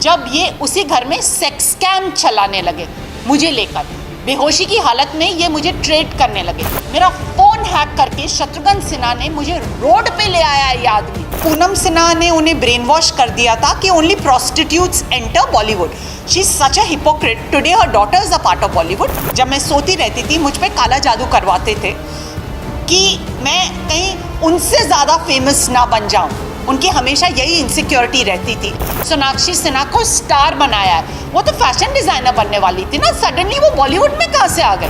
जब ये उसी घर में सेक्स स्कैम चलाने लगे मुझे लेकर। बेहोशी की हालत में ये मुझे ट्रेड करने लगे। मेरा फोन हैक करके शत्रुघ्न सिन्हा ने मुझे रोड पे ले आया ये आदमी। पूनम सिन्हा ने उन्हें ब्रेन वॉश कर दिया था कि only prostitutes enter Bollywood. She is such a hypocrite. Today her daughter is a part of Bollywood. जब मैं सोती रहती थी मुझ पे काला जादू करवाते थे कि मैं कहीं उनसे ज़्यादा फेमस ना बन जाऊं। उनकी हमेशा यही इनसिक्योरिटी रहती थी। सोनाक्षी सिन्हा को स्टार बनाया है। वो तो फैशन डिजाइनर बनने वाली थी ना, सडनली वो बॉलीवुड में कहाँ से आ गई?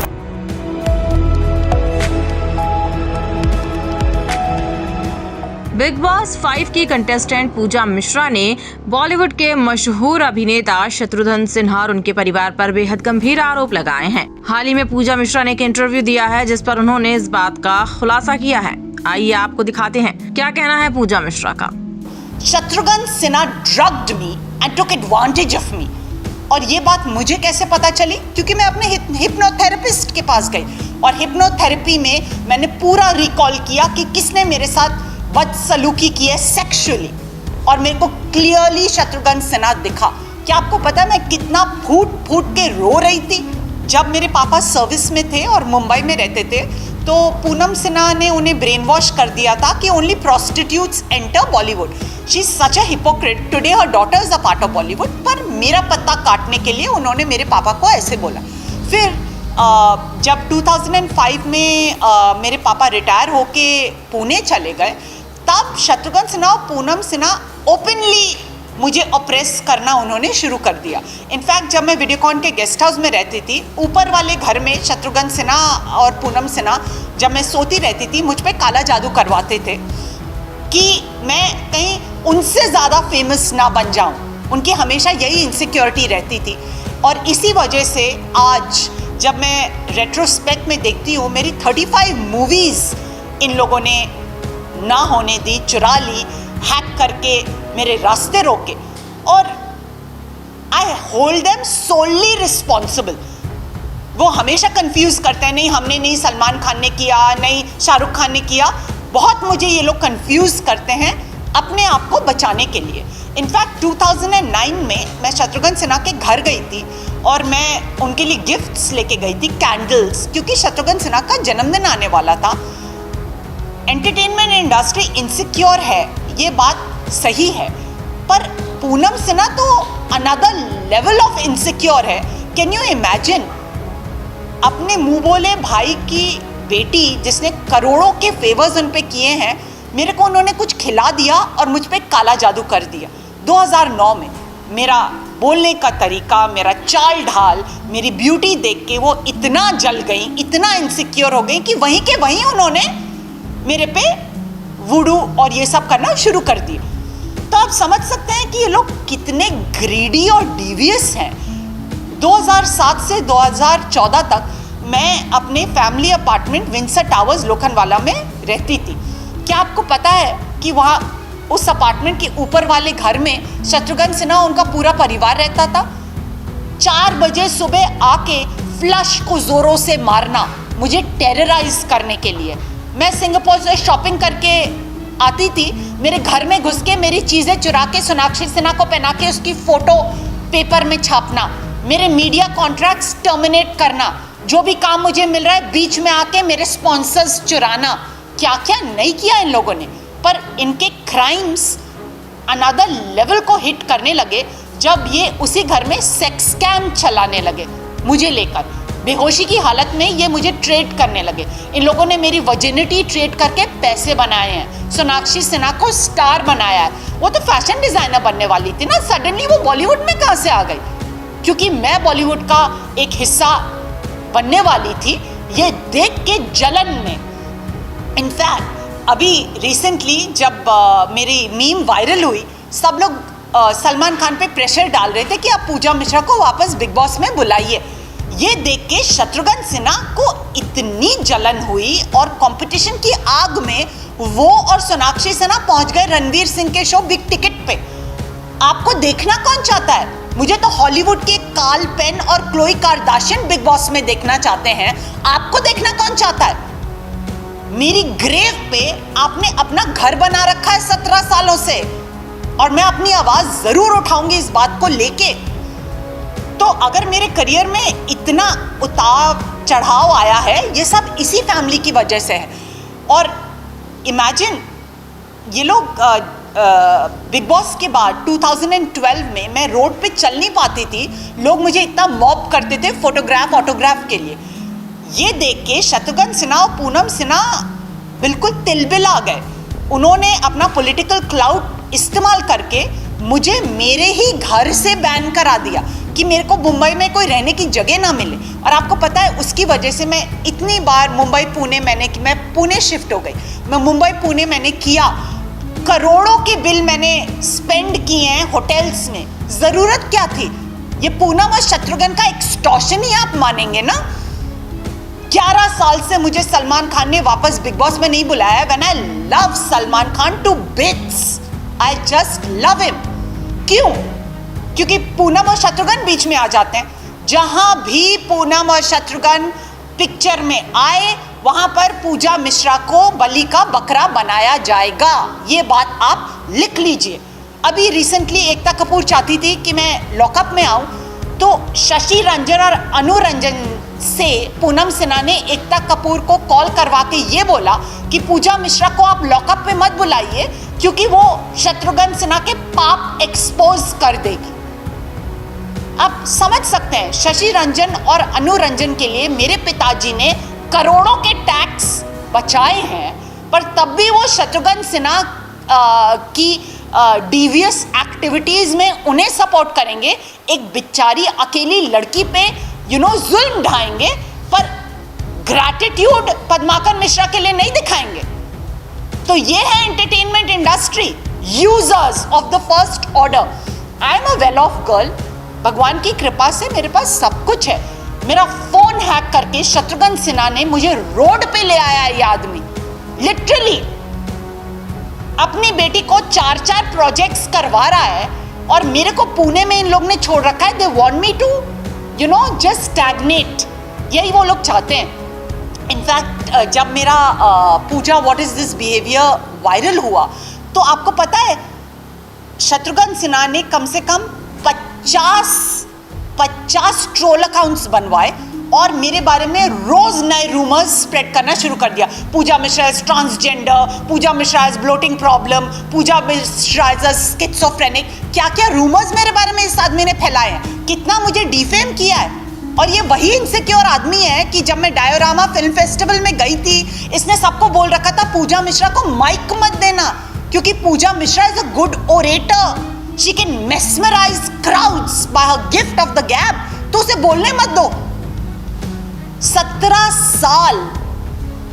बिग बॉस 5 की कंटेस्टेंट पूजा मिश्रा ने बॉलीवुड के मशहूर अभिनेता शत्रुघ्न सिन्हा और उनके परिवार पर बेहद गंभीर आरोप लगाए हैं। हाल ही में पूजा मिश्रा ने एक इंटरव्यू दिया है जिस पर उन्होंने इस बात का खुलासा किया है। आइए आपको दिखाते हैं क्या कहना है पूजा मिश्रा का। Shatrughan Sinha drugged me and took advantage of me. और ये बात मुझे कैसे पता चली? क्योंकि मैं अपने हिप्नोथेरेपिस्ट के पास गई और हिप्नोथेरेपी में मैंने पूरा रिकॉल किया कि किसने मेरे साथ बदसलूकी की है सेक्सुअली, और मेरे को क्लियरली शत्रुघ्न सिन्हा दिखा। क्या आपको पता है मैं कितना फूट फूट के रो रही थी? जब मेरे पापा सर्विस में थे और मुंबई में रहते थे तो पूनम सिन्हा ने उन्हें ब्रेन वॉश कर दिया था कि only prostitutes enter Bollywood. She is such a hypocrite. Today her daughter is a part of Bollywood. पर मेरा पत्ता काटने के लिए उन्होंने मेरे पापा को ऐसे बोला। फिर जब 2005 में मेरे पापा रिटायर होके पुणे चले गए तब शत्रुघ्न सिन्हा और पूनम सिन्हा ओपनली मुझे ऑप्रेस करना उन्होंने शुरू कर दिया। इनफैक्ट जब मैं वीडियोकॉन के गेस्ट हाउस में रहती थी, ऊपर वाले घर में शत्रुघ्न सिन्हा और पूनम सिन्हा जब मैं सोती रहती थी मुझ पे काला जादू करवाते थे कि मैं कहीं उनसे ज़्यादा फेमस ना बन जाऊं। उनकी हमेशा यही इनसिक्योरिटी रहती थी। और इसी वजह से आज जब मैं रेट्रोस्पेक्ट में देखती हूँ, मेरी 35 मूवीज़ इन लोगों ने ना होने दी, चुरा ली, हैक करके मेरे रास्ते रोके, और I hold them solely responsible. वो हमेशा कंफ्यूज करते हैं, नहीं हमने नहीं, सलमान खान ने किया, नहीं शाहरुख खान ने किया। बहुत मुझे ये लोग कंफ्यूज करते हैं अपने आप को बचाने के लिए। इनफैक्ट 2009 में मैं शत्रुघ्न सिन्हा के घर गई थी और मैं उनके लिए गिफ्ट्स लेके गई थी, कैंडल्स, क्योंकि शत्रुघ्न सिन्हा का जन्मदिन आने वाला था। एंटरटेनमेंट इंडस्ट्री इनसिक्योर है, ये बात सही है, पर पूनम सिन्हा तो अनदर लेवल ऑफ इनसिक्योर है। Can you imagine? अपने मुंह बोले भाई की बेटी जिसने करोड़ों के फेवर्स उन पे किए हैं, मेरे को उन्होंने कुछ खिला दिया और मुझ पे काला जादू कर दिया। 2009 में मेरा बोलने का तरीका, मेरा चाल ढाल, मेरी ब्यूटी देख के वो इतना जल गई, इतना इनसिक्योर हो गई कि वहीं के वहीं उन्होंने मेरे पे वुडू और ये सब करना शुरू कर दिया। तो आप समझ सकते हैं कि ये लोग कितने ग्रीडी और डिवियस हैं। 2007 से 2014 तक मैं अपने family apartment Windsor towers Lokhandwala में रहती थी। क्या आपको पता है कि वहाँ उस अपार्टमेंट के ऊपर वाले घर में शत्रुघ्न सिन्हा उनका पूरा परिवार रहता था? 4 बजे सुबह आके फ्लश को जोरों से मारना, मुझे टेरराइज करने के लिए। मैं सिंगापुर से शॉपिंग करके आती थी, मेरे घर में घुस के मेरी चीज़ें चुरा के सोनाक्षी सिन्हा को पहना के उसकी फ़ोटो पेपर में छापना, मेरे मीडिया कॉन्ट्रैक्ट्स टर्मिनेट करना, जो भी काम मुझे मिल रहा है बीच में आके मेरे स्पॉन्सर्स चुराना। क्या क्या नहीं किया इन लोगों ने। पर इनके क्राइम्स अनदर लेवल को हिट करने लगे जब ये उसी घर में सेक्स स्कैम चलाने लगे मुझे लेकर। बेहोशी की हालत में ये मुझे ट्रेड करने लगे। इन लोगों ने मेरी वर्जिनिटी ट्रेड करके पैसे बनाए हैं। सोनाक्षी सिन्हा को स्टार बनाया है। वो तो फैशन डिजाइनर बनने वाली थी ना, सडनली वो बॉलीवुड में कहाँ से आ गई? क्योंकि मैं बॉलीवुड का एक हिस्सा बनने वाली थी, ये देख के जलन में। इनफैक्ट अभी रिसेंटली जब मेरी मीम वायरल हुई, सब लोग सलमान खान पे प्रेशर डाल रहे थे कि आप पूजा मिश्रा को वापस बिग बॉस में बुलाइए। ये देख के शत्रुघ्न सिन्हा को इतनी जलन हुई और कंपटीशन की आग में वो और सोनाक्षी सिन्हा पहुंच गए रणवीर सिंह के शो बिग टिकट पे। आपको देखना कौन चाहता है? मुझे तो हॉलीवुड के कार्ल पेन और क्लोई कार्दाशियन बिग बॉस में देखना चाहते हैं। आपको देखना कौन चाहता है? मेरी ग्रेव पे आपने अपना घर बना रखा है 17 सालों से। और मैं अपनी आवाज जरूर उठाऊंगी इस बात को लेके। तो अगर मेरे करियर में इतना उतार चढ़ाव आया है, ये सब इसी फैमिली की वजह से है। और इमेजिन, ये लोग बिग बॉस के बाद 2012 में मैं रोड पे चल नहीं पाती थी, लोग मुझे इतना मॉब करते थे फोटोग्राफ ऑटोग्राफ के लिए। ये देख के शत्रुघ्न सिन्हा और पूनम सिन्हा बिल्कुल तिलबिला गए। उन्होंने अपना पॉलिटिकल क्लाउड इस्तेमाल करके मुझे मेरे ही घर से बैन करा दिया कि मेरे को मुंबई में कोई रहने की जगह ना मिले। और आपको पता है उसकी वजह से मैं इतनी बार मुंबई पुणे मैं पुणे शिफ्ट हो गई। मैं मुंबई पुणे मैंने किया, करोड़ों के बिल मैंने स्पेंड किए हैं होटल्स में। ज़रूरत क्या थी? ये पूनम और शत्रुघ्न का एक्सटॉर्शन ही आप मानेंगे ना। 11 साल से मुझे सलमान खान ने वापस बिग बॉस में नहीं बुलाया है। When I love Salman Khan to bits, I just love him। क्यों? क्योंकि पूनम और शत्रुघ्न बीच में आ जाते हैं। जहां भी पूनम और शत्रुघ्न पिक्चर में आए, वहां पर पूजा मिश्रा को बलि का बकरा बनाया जाएगा। ये बात आप लिख लीजिए। अभी रिसेंटली एकता कपूर चाहती थी कि मैं लॉकअप में आऊं, तो शशि रंजन और अनु रंजन से पूनम सिन्हा ने एकता कपूर को कॉल करवा के ये बोला कि पूजा मिश्रा को आप लॉकअप में मत बुलाइए, क्योंकि वो शत्रुघ्न सिन्हा के पाप एक्सपोज कर देगी। आप समझ सकते हैं, शशि रंजन और अनु रंजन के लिए मेरे पिताजी ने करोड़ों के टैक्स बचाए हैं, पर तब भी वो शत्रुघ्न सिन्हा की डिवियस एक्टिविटीज में उन्हें सपोर्ट करेंगे। एक बेचारी अकेली लड़की पे जुल्म ढाएंगे, पर ग्रैटिट्यूड पद्माकर मिश्रा के लिए नहीं दिखाएंगे। तो ये है entertainment industry, users of the first order. I am a well of girl, भगवान की कृपा से मेरे पास सब कुछ है। मेरा फोन हैक करके शत्रुघ्न सिन्हा ने मुझे रोड पे ले आया। ये आदमी लिटरली अपनी बेटी को 4 प्रोजेक्ट्स करवा रहा है, और मेरे को पुणे में इन लोग ने छोड़ रखा है। They want me to just stagnate. यही वो लोग चाहते हैं। इनफैक्ट जब मेरा Pooja what is this behaviour viral हुआ, तो आपको पता है शत्रुघ्न सिन्हा ने कम से कम 50 ट्रोल अकाउंट्स बनवाए और मेरे बारे में रोज नए रूमर्स स्प्रेड करना शुरू कर दिया। Pooja Mishra is transgender, Pooja Mishra is bloating problem, Pooja Mishra is schizophrenic. क्या क्या रूमर्स मेरे बारे में इस आदमी ने फैलाए हैं, कितना मुझे डिफेम किया है। और ये वही इनसिक्योर आदमी है कि जब मैं डायोरामा फिल्म फेस्टिवल में गई थी, इसने सबको बोल रखा था पूजा मिश्रा को माइक मत देना, क्योंकि Pooja Mishra is a good orator, she can mesmerise crowds by her gift of the gab, तो उसे बोलने मत दो। 17 साल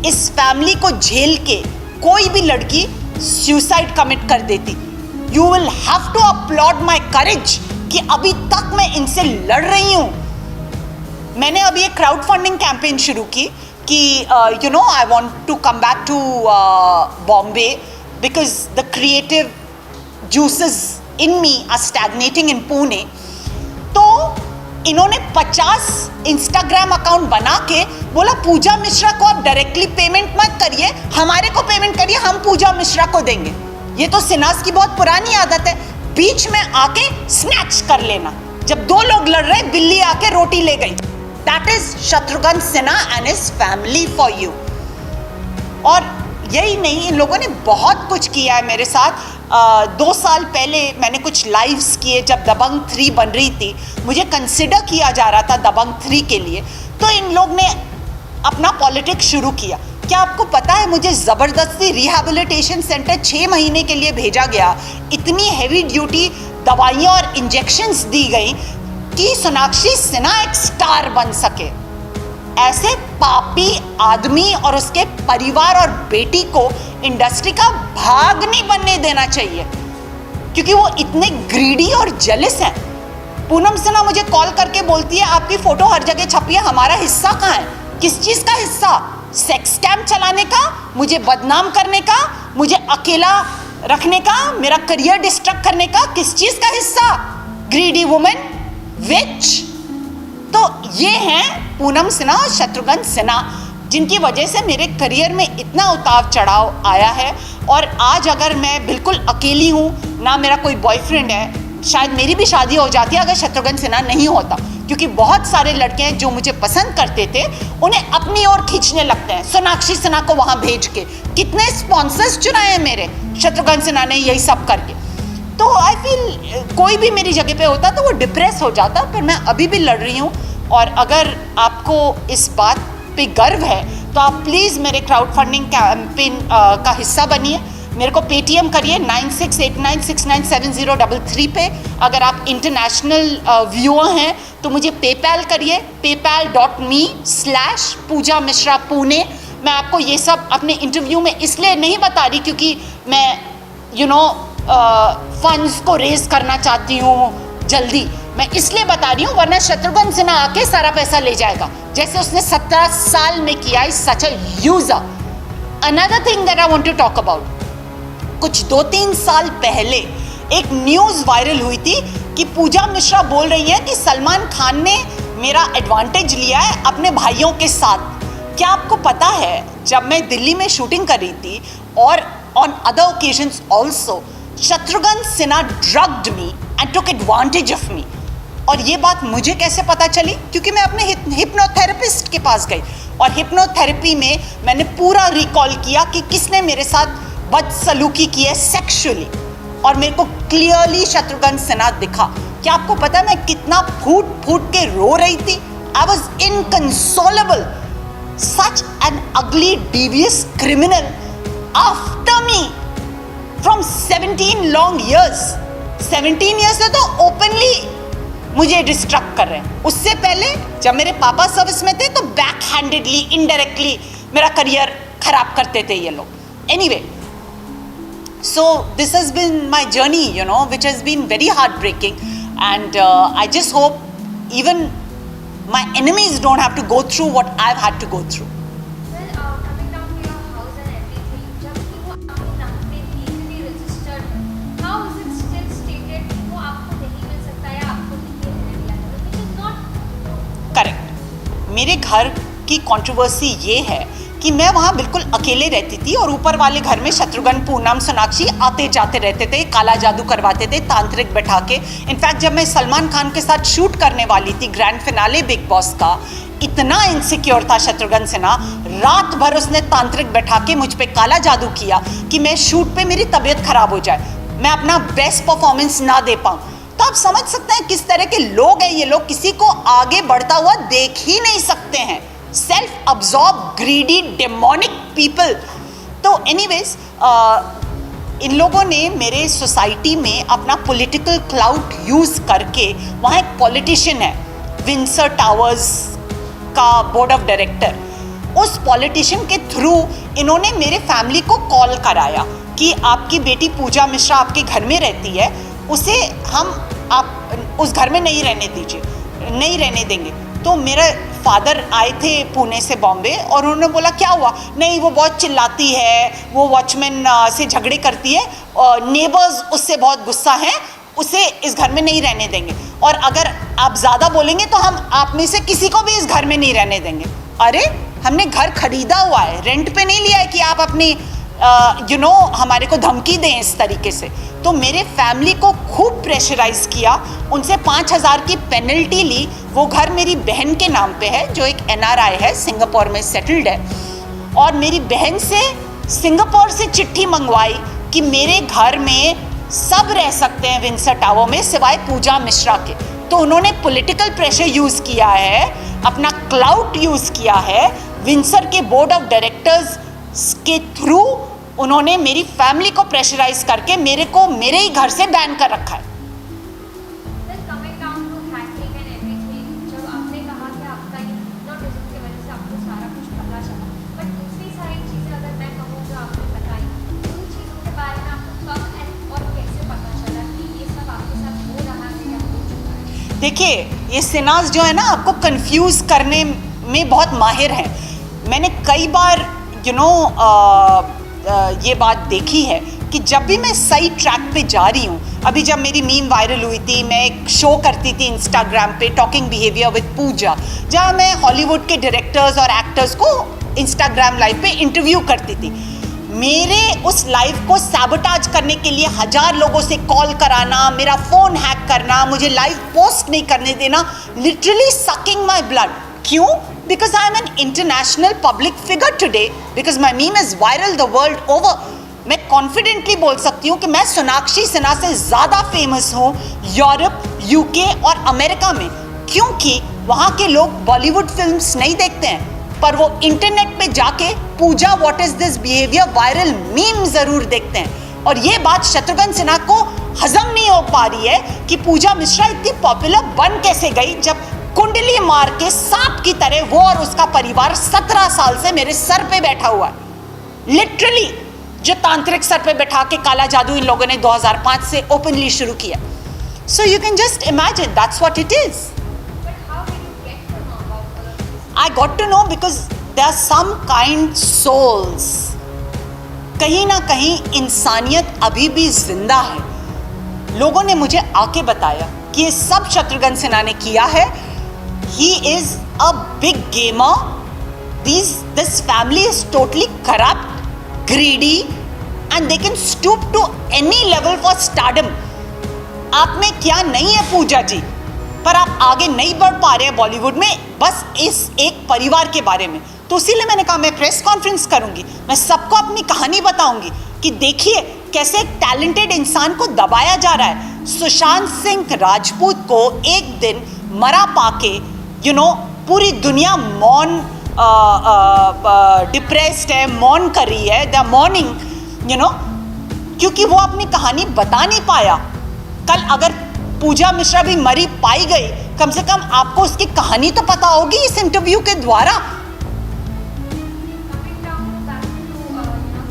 इस फैमिली को झेल के कोई भी लड़की सुसाइड कमिट कर देती। You will have to upload my courage कि अभी तक मैं इनसे लड़ रही हूं। मैंने अभी एक क्राउड फंडिंग कैंपेन शुरू की कि I want to come back to Bombay because the creative juices in me are stagnating in Pune। तो इन्होंने 50 इंस्टाग्राम अकाउंट बना के बोला पूजा मिश्रा को आप डायरेक्टली पेमेंट मत करिए, हमारे को पेमेंट करिए, हम पूजा मिश्रा को देंगे। ये तो सिन्हास की बहुत पुरानी आदत है, बीच में आके स्नैच कर लेना। जब दो लोग लड़ रहे, बिल्ली आके रोटी ले गई। That is Shatrughan Sinha and his family for you. और यही नहीं, इन लोगों ने बहुत कुछ किया है मेरे साथ। 2 साल पहले मैंने कुछ लाइव्स किए जब दबंग 3 बन रही थी, मुझे कंसिडर किया जा रहा था दबंग 3 के लिए, तो इन लोग ने अपना पॉलिटिक्स शुरू किया। क्या आपको पता है मुझे ज़बरदस्ती रिहैबिलिटेशन सेंटर 6 महीने के लिए भेजा गया। इतनी हैवी ड्यूटी दवाइयाँ और इंजेक्शंस दी गई कि सोनाक्षी सिन्हा एक स्टार बन सके। ऐसे पापी आदमी और उसके परिवार और बेटी को इंडस्ट्री का भाग नहीं बनने देना चाहिए, क्योंकि वो इतने ग्रीडी और जेलस हैं। पूनम सिन्हा मुझे कॉल करके बोलती है आपकी फोटो हर जगह छपी है, हमारा हिस्सा कहाँ है? किस चीज़ का हिस्सा? सेक्स कैंप चलाने का, मुझे बदनाम करने का, मुझे अकेला रखने का, मेरा करियर डिस्ट्रक्ट करने का, किस चीज़ का हिस्सा? ग्रीडी वुमेन, विच। तो ये हैं पूनम सिन्हा और शत्रुघ्न सिन्हा, जिनकी वजह से मेरे करियर में इतना उतार चढ़ाव आया है। और आज अगर मैं बिल्कुल अकेली हूँ, ना मेरा कोई बॉयफ्रेंड है, शायद मेरी भी शादी हो जाती अगर शत्रुघ्न सिन्हा नहीं होता, क्योंकि बहुत सारे लड़के हैं जो मुझे पसंद करते थे, उन्हें अपनी ओर खींचने लगते हैं सोनाक्षी सिन्हा को वहाँ भेज के। कितने स्पॉन्सर्स चुनाए हैं मेरे शत्रुघ्न सिन्हा ने यही सब करके। तो आई फील कोई भी मेरी जगह पे होता तो वो डिप्रेस हो जाता, पर मैं अभी भी लड़ रही हूँ। और अगर आपको इस बात पे गर्व है तो आप प्लीज़ मेरे क्राउड फंडिंग कैंपेन का हिस्सा बनिए। मेरे को पेटीएम करिए 9689697033 पे। अगर आप इंटरनेशनल व्यूअर हैं तो मुझे पेपैल करिए, paypal.me/पूजा मिश्रा पुणे। मैं आपको ये सब अपने इंटरव्यू में इसलिए नहीं बता रही क्योंकि मैं फंड्स को रेज करना चाहती हूँ जल्दी, मैं इसलिए बता रही हूँ, वरना शत्रुघ्न सिन्हा आके सारा पैसा ले जाएगा जैसे उसने 17 साल में किया। Is such a user. Another thing that I want to talk about, कुछ 2-3 साल पहले एक न्यूज़ वायरल हुई थी कि पूजा मिश्रा बोल रही है कि सलमान खान ने मेरा एडवांटेज लिया है अपने भाइयों के साथ। क्या आपको पता है, जब मैं दिल्ली में शूटिंग कर रही थी और on other occasions also, Shatrughan Sinha drugged me and took advantage of me. और ये बात मुझे कैसे पता चली? क्योंकि मैं अपने हिप्नोथेरेपिस्ट के पास गई और हिप्नोथेरेपी में मैंने पूरा रिकॉल किया कि किसने मेरे साथ बदसलूकी की है सेक्सुअली, और मेरे को क्लियरली शत्रुघ्न सिन्हा दिखा। क्या आपको पता है मैं कितना फूट फूट के रो रही थी? I was inconsolable. Such an ugly devious criminal after me from 17 long years. 17 years से तो ओपनली मुझे डिस्ट्रक्ट कर रहे हैं। उससे पहले जब मेरे पापा सर्विस में थे तो बैक हैंडेडली इनडायरेक्टली मेरा करियर खराब करते थे ये लोग। Anyway, so this has been my journey, which has been very heartbreaking, and I just hope even my enemies don't have to go through what I've had to go through. Well, coming down to your house and everything, जब कि वो आपके नाम पे legally registered है, how is it still stated कि वो आपको नहीं मिल सकता या आपको नहीं रहने दिया जाएगा, which is not करेक्ट। मेरे घर की कंट्रोवर्सी ये है कि मैं वहाँ बिल्कुल अकेले रहती थी और ऊपर वाले घर में शत्रुघ्न, पूनम, सोनाक्षी आते जाते रहते थे, काला जादू करवाते थे तांत्रिक बैठा के। इनफैक्ट जब मैं सलमान खान के साथ शूट करने वाली थी ग्रैंड फिनाले बिग बॉस का, इतना इनसिक्योर था शत्रुघ्न सिन्हा, रात भर उसने तांत्रिक बैठा के मुझ पे काला जादू किया कि मैं शूट पे मेरी तबीयत खराब हो जाए, मैं अपना बेस्ट परफॉर्मेंस ना दे पाऊँ। तो आप समझ सकते हैं किस तरह के लोग हैं ये लोग, किसी को आगे बढ़ता हुआ देख ही नहीं सकते हैं। Self absorb, greedy, demonic people. तो एनीवेज, इन लोगों ने मेरे सोसाइटी में अपना पॉलिटिकल क्लाउट यूज़ करके, वहाँ एक पॉलिटिशियन है विंसर टावर्स का बोर्ड ऑफ डायरेक्टर, उस पॉलिटिशियन के थ्रू इन्होंने मेरे फैमिली को कॉल कराया कि आपकी बेटी पूजा मिश्रा आपके घर में रहती है, उसे आप उस घर में नहीं रहने दीजिए, नहीं रहने देंगे। तो मेरे फादर आए थे पुणे से बॉम्बे और उन्होंने बोला क्या हुआ? नहीं, वो बहुत चिल्लाती है, वो वॉचमैन से झगड़े करती है, नेबर्स उससे बहुत गुस्सा हैं, उसे इस घर में नहीं रहने देंगे, और अगर आप ज़्यादा बोलेंगे तो हम आप में से किसी को भी इस घर में नहीं रहने देंगे। अरे, हमने घर खरीदा हुआ है, रेंट पे नहीं लिया है कि आप अपनी हमारे को धमकी दें इस तरीके से। तो मेरे फैमिली को खूब प्रेशराइज किया, उनसे 5,000 की पेनल्टी ली। वो घर मेरी बहन के नाम पे है जो एक NRI है, सिंगापुर में सेटल्ड है, और मेरी बहन से सिंगापुर से चिट्ठी मंगवाई कि मेरे घर में सब रह सकते हैं विंसर टावर में सिवाय पूजा मिश्रा के। तो उन्होंने पॉलिटिकल प्रेशर यूज़ किया है, अपना क्लाउट यूज़ किया है, विंसर के बोर्ड ऑफ डायरेक्टर्स के थ्रू उन्होंने मेरी फैमिली को प्रेशराइज करके मेरे को मेरे ही घर से बैन कर रखा है। Well, coming down to hacking and everything, जब आपने कहा कि आपका ये hypnotism की वजह से आपको सारा कुछ पता चला, बट दूसरी सारी चीज़ें अगर मैं कहूँ जो आपने बताई, उन चीज़ों के बारे में आपको कब और कैसे पता चला कि ये सब आपके साथ हो रहा है या हो चुका है? देखिए, ये सिन्हास जो है ना आपको कंफ्यूज करने में बहुत माहिर हैं। मैंने कई बार ये बात देखी है कि जब भी मैं सही ट्रैक पे जा रही हूँ, अभी जब मेरी मीम वायरल हुई थी, मैं एक शो करती थी इंस्टाग्राम पे, टॉकिंग बिहेवियर विद पूजा, जहाँ मैं हॉलीवुड के डायरेक्टर्स और एक्टर्स को इंस्टाग्राम लाइव पे इंटरव्यू करती थी। मेरे उस लाइफ को सैबोटाज करने के लिए 1000 लोगों से कॉल कराना, मेरा फ़ोन हैक करना, मुझे लाइव पोस्ट नहीं करने देना, लिटरली सकिंग माई ब्लड. क्यों? Because I am an international public figure today, because my meme is viral the world over. मैं कॉन्फिडेंटली बोल सकती हूँ कि मैं सोनाक्षी सिन्हा से ज़्यादा फेमस हूँ यूरोप, यूके और अमेरिका में, क्योंकि वहाँ के लोग बॉलीवुड फिल्म्स नहीं देखते हैं, पर वो इंटरनेट पे जाके Pooja what is this behaviour viral meme जरूर देखते हैं. और ये बात शत्रुघ्न सिन्हा को हजम नहीं हो पा रही है कि पूजा मिश्रा इतनी पॉपुलर बन कैसे गई, जब कुंडली मार के सांप की तरह वो और उसका परिवार 17 साल से मेरे सर पे बैठा हुआ है. लिटरली जो तांत्रिक सर पे बैठा के काला जादू इन लोगों ने 2005 से ओपनली शुरू किया. So you can just imagine that's what it is. But how did you get to know about all of this? I got to know because there are some kind souls. कहीं ना कहीं इंसानियत अभी भी जिंदा है. लोगों ने मुझे आके बताया कि ये सब शत्रुघ्न सिन्हा ने किया है. He is a big gamer. This family is totally corrupt, greedy, and they can stoop to any level for stardom. आप में क्या नहीं है पूजा जी, पर आप आगे नहीं बढ़ पा रहे हैं बॉलीवुड में बस इस एक परिवार के बारे में. तो इसीलिए मैंने कहा मैं प्रेस कॉन्फ्रेंस करूंगी, मैं सबको अपनी कहानी बताऊंगी कि देखिए कैसे एक टैलेंटेड इंसान को दबाया जा रहा है. सुशांत सिंह राजपूत को एक दिन मरा पाके पूरी दुनिया मौन डिप्रेस्ड है, मौन कर रही है, द मॉर्निंग क्योंकि वो अपनी कहानी बता नहीं पाया. कल अगर पूजा मिश्रा भी मरी पाई गई, कम से कम आपको उसकी कहानी तो पता होगी इस इंटरव्यू के द्वारा. Coming down back to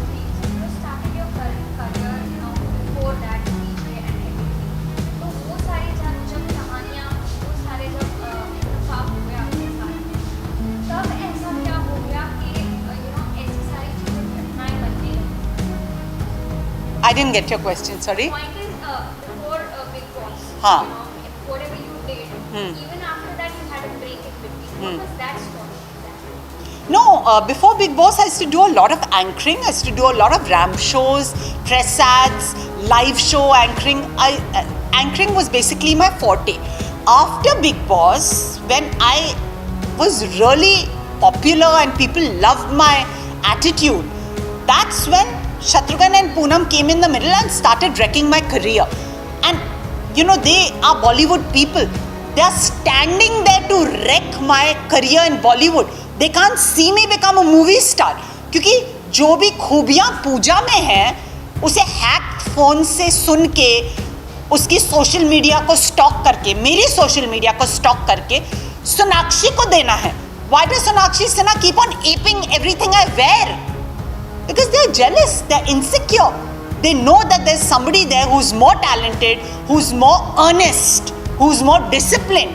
things, you started your career before that DJ and everything. तो वो सारी जब कहानियाँ, वो सारे जब इंतखाब हुए आपके साथ, तब ऐसा क्या हो गया कि ऐसी सारी चीज़ें घटनाएं बनने लगी? I didn't get your question, sorry. Point is before Big Boss, हाँ. whatever you did, even after that you had a break in between. What was that story? No, before Big Boss, I used to do a lot of anchoring. I used to do a lot of ramp shows, press ads, live show anchoring. Anchoring was basically my forte. After Big Boss, when I was really popular and people loved my attitude, that's when Shatrughan and Poonam came in the middle and started wrecking my career. And they are Bollywood people. They are standing there to wreck my career in Bollywood. They can't see me become a movie star. क्योंकि जो भी खूबियाँ पूजा में हैं, उसे hack phone से सुन के, उसकी social media को स्टॉक करके, मेरी सोशल मीडिया को स्टॉक करके सोनाक्षी को देना है. Why does Sonakshi Sinha keep on aping everything I wear? Because they're jealous, they're insecure. They know that there's somebody there who's more talented, who's more earnest, who's more disciplined,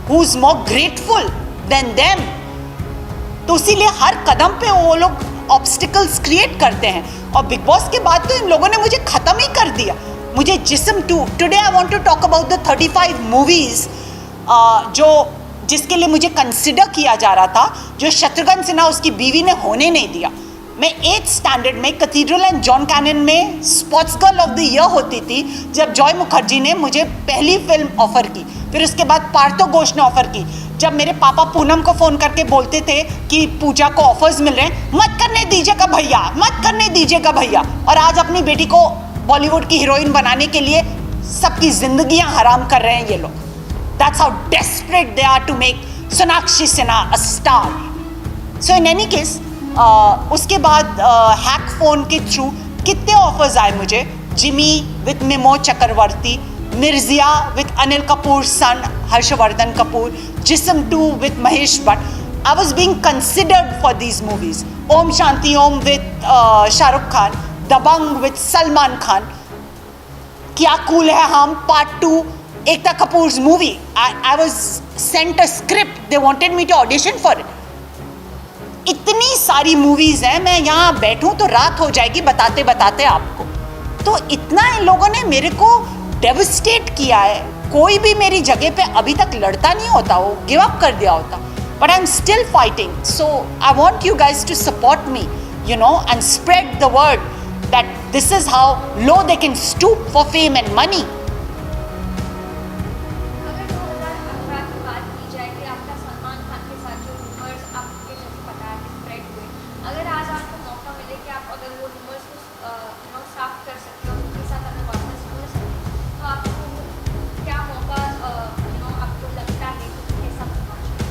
who's more grateful than them. तो इसीलिए हर कदम पे वो लोग obstacles create करते हैं. और big boss के बाद तो इन लोगों ने मुझे ख़त्म ही कर दिया. मुझे जिस्म today I want to talk about the 35 movies जिसके लिए मुझे कंसिडर किया जा रहा था, जो शत्रुघ्न सिन्हा उसकी बीवी ने होने नहीं दिया. मैं 8th स्टैंडर्ड में कैथीड्रल एंड जॉन कैनन में sports girl of the year होती थी, जब जॉय मुखर्जी ने मुझे पहली फिल्म ऑफ़र की. फिर उसके बाद पार्थो घोष ने ऑफ़र की. जब मेरे पापा पूनम को फ़ोन करके बोलते थे कि पूजा को ऑफर्स मिल रहे हैं, मत करने दीजिएगा भैया, मत करने दीजिएगा भैया. और आज अपनी बेटी को बॉलीवुड की हीरोइन बनाने के लिए सबकी जिंदगियां हराम कर रहे हैं ये लोग. That's how desperate they are to make Sonakshi Sinha a star. So in any case उसके बाद हैक फ़ोन के थ्रू कितने ऑफर्स आए मुझे. Jimmy with Mimoh Chakraborty, Mirzya with Anil Kapoor son Harshvardhan Kapoor, Jism 2 with Mahesh Bhatt. I was being considered for these movies. Om Shanti Om with Shah Rukh Khan, Dabang with Salman Khan, Kya Cool Hai Hum Part 2, Ekta Kapoor's movie. I was sent a script. They wanted me to audition for it. इतनी सारी movies हैं, मैं यहाँ बैठूँ तो रात हो जाएगी बताते बताते आपको. तो इतना इन लोगों ने मेरे को डेविस्टेट किया है. कोई भी मेरी जगह पे अभी तक लड़ता नहीं होता, वो गिव अप कर दिया होता. But I'm still fighting. So I want you guys to support me. you know, and spread the word that this is how low they can stoop for fame and money. अगर 2018 की बात की जाए कि आपका सलमान खान के साथ जो रूमर्स आपके जैसे पता है कि स्प्रेड हुए, अगर आज आपको मौका मिले कि आप अगर वो रूमर्स को साफ कर सकते हो, उनके साथ अगर वापस जुड़ सकते हो, तो आपको क्या मौका आपको लगता है कि कैसा होना चाहिए?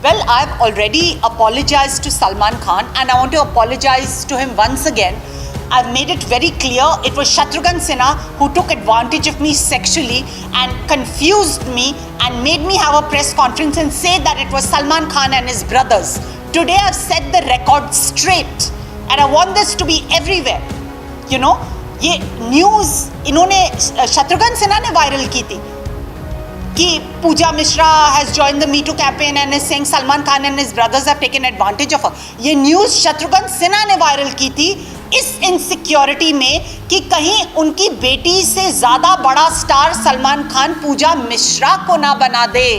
Well, I've already apologized to Salman Khan and I want to apologize to him once again. I've made it very clear it was Shatrughan Sinha who took advantage of me sexually and confused me and made me have a press conference and say that it was Salman Khan and his brothers. Today I've set the record straight and I want this to be everywhere. You know, ये news इन्होंने शत्रुघ्न सिन्हा ने viral की थी कि Pooja Mishra has joined the Me Too campaign and is saying Salman Khan and his brothers have taken advantage of her. ये news Shatrughan Sinha ने viral की थी इस इनसिक्योरिटी में कि कहीं उनकी बेटी से ज़्यादा बड़ा स्टार सलमान खान पूजा मिश्रा को ना बना दे.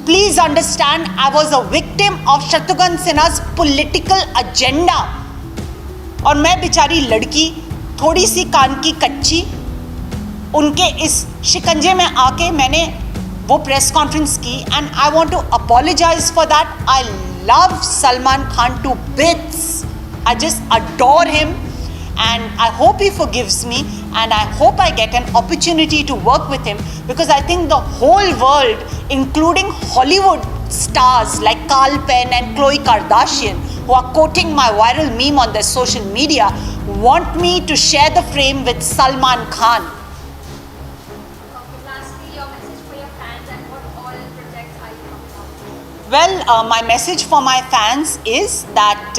Please understand, I was a victim of Shatrughan सिन्हा's political agenda. और मैं बेचारी लड़की थोड़ी सी कान की कच्ची उनके इस शिकंजे में आके मैंने वो प्रेस कॉन्फ्रेंस की and I want to apologise for that. I love Salman Khan to bits. I just adore him and I hope he forgives me and I hope I get an opportunity to work with him because I think the whole world, including Hollywood stars like Carl Penn and Khloe Kardashian, who are quoting my viral meme on their social media, want me to share the frame with Salman Khan. Okay, lastly, your message for your fans and what all projects are you coming out with? Well, my message for my fans is that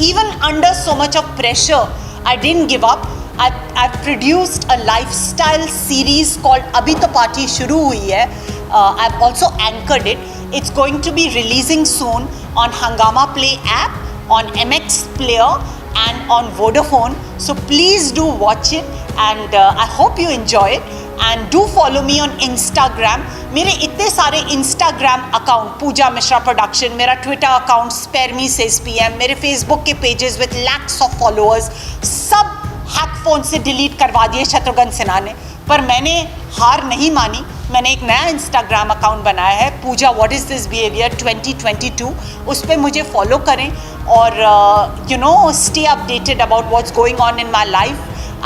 even under so much of pressure, I didn't give up. I've produced a lifestyle series called Abhi To Party Shuru Hui Hai. I've also anchored it. It's going to be releasing soon on Hungama Play app, on MX Player and on Vodafone. So please do watch it and I hope you enjoy it. And do follow me on Instagram. मेरे इतने सारे Instagram account Pooja Mishra production, मेरा Twitter account spare me says PM, मेरे Facebook के pages with lakhs of followers सब hack phone से delete करवा दिए शत्रुघ्न सिन्हा ने. पर मैंने हार नहीं मानी. मैंने एक नया इंस्टाग्राम अकाउंट बनाया है पूजा व्हाट इज़ दिस बिहेवियर 2022. उस पर मुझे फॉलो करें और you know stay updated about what's going on in my life.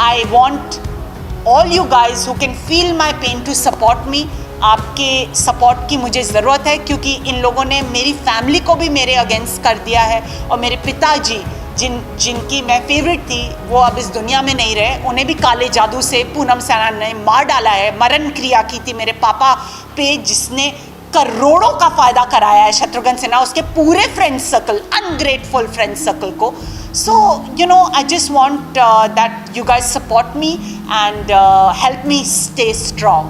I want all you guys who can feel my pain to support me. आपके support की मुझे ज़रूरत है क्योंकि इन लोगों ने मेरी फैमिली को भी मेरे अगेंस्ट कर दिया है और मेरे पिताजी जिनकी मैं फेवरेट थी वो अब इस दुनिया में नहीं रहे. उन्हें भी काले जादू से पूनम सेना ने मार डाला है. मरण क्रिया की थी मेरे पापा पे जिसने करोड़ों का फ़ायदा कराया है शत्रुघ्न सिन्हा उसके पूरे friend circle ungrateful friend circle को. So, you know, I just want that you guys support me and help me stay strong.